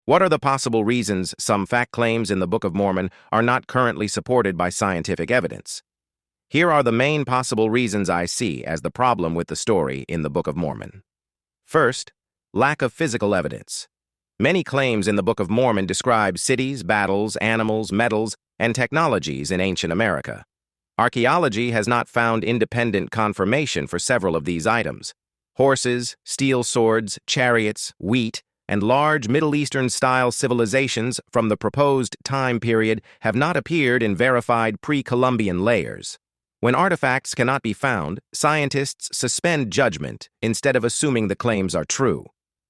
What are the possible reasons some fact claims in the Book of Mormon are not currently supported by scientific evidence? Here are the main possible reasons I see as the problem with the story in the Book of Mormon. First, lack of physical evidence. Many claims in the Book of Mormon describe cities, battles, animals, metals, and technologies in ancient America. Archaeology has not found independent confirmation for several of these items. Horses, steel swords, chariots, wheat, and large Middle Eastern-style civilizations from the proposed time period have not appeared in verified pre-Columbian layers. When artifacts cannot be found, scientists suspend judgment instead of assuming the claims are true.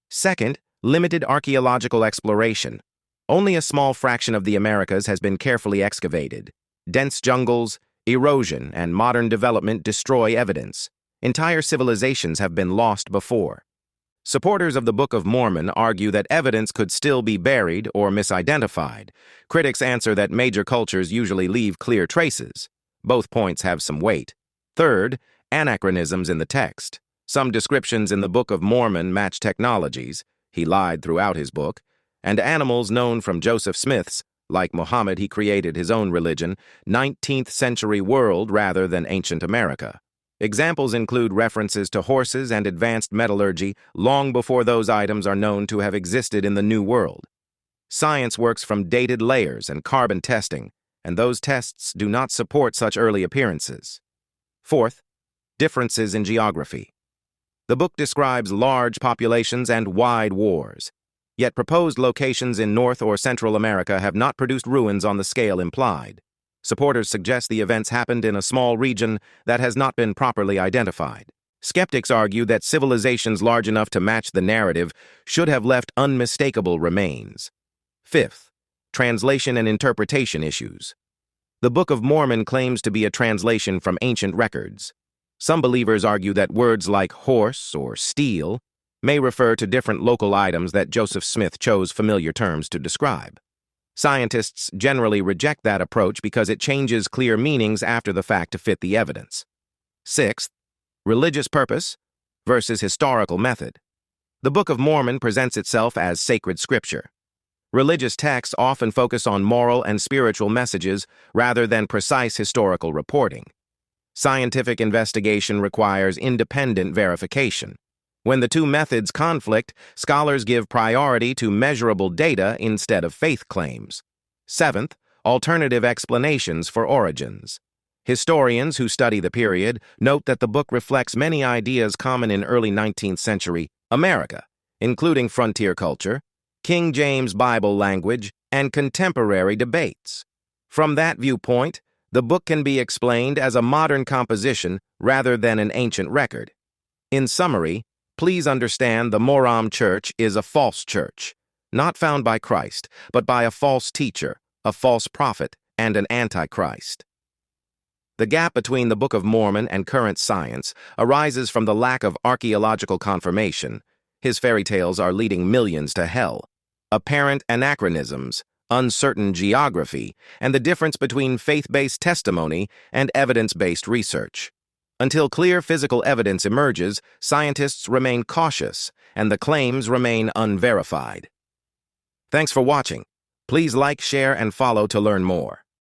Second, limited archaeological exploration. Only a small fraction of the Americas has been carefully excavated. Dense jungles, erosion, and modern development destroy evidence. Entire civilizations have been lost before. Supporters of the Book of Mormon argue that evidence could still be buried or misidentified. Critics answer that major cultures usually leave clear traces. Both points have some weight. Third, anachronisms in the text. Some descriptions in the Book of Mormon match technologies — he lied throughout his book — and animals known from Joseph Smith's, like Muhammad, he created his own religion, 19th century world rather than ancient America. Examples include references to horses and advanced metallurgy long before those items are known to have existed in the New World. Science works from dated layers and carbon testing, and those tests do not support such early appearances. Fourth, differences in geography. The book describes large populations and wide wars, yet proposed locations in North or Central America have not produced ruins on the scale implied. Supporters suggest the events happened in a small region that has not been properly identified. Skeptics argue that civilizations large enough to match the narrative should have left unmistakable remains. Fifth, translation and interpretation issues. The Book of Mormon claims to be a translation from ancient records. Some believers argue that words like horse or steel may refer to different local items that Joseph Smith chose familiar terms to describe. Scientists generally reject that approach because it changes clear meanings after the fact to fit the evidence. Sixth, religious purpose versus historical method. The Book of Mormon presents itself as sacred scripture. Religious texts often focus on moral and spiritual messages rather than precise historical reporting. Scientific investigation requires independent verification. When the two methods conflict, scholars give priority to measurable data instead of faith claims. Seventh, alternative explanations for origins. Historians who study the period note that the book reflects many ideas common in early 19th century America, including frontier culture, King James Bible language, and contemporary debates. From that viewpoint, the book can be explained as a modern composition rather than an ancient record. In summary, please understand the Mormon Church is a false church, not found by Christ, but by a false teacher, a false prophet, and an antichrist. The gap between the Book of Mormon and current science arises from the lack of archaeological confirmation. His fairy tales are leading millions to hell. Apparent anachronisms, uncertain geography, and the difference between faith-based testimony and evidence-based research. Until clear physical evidence emerges, scientists remain cautious, and the claims remain unverified. Thanks for watching. Please like, share, and follow to learn more.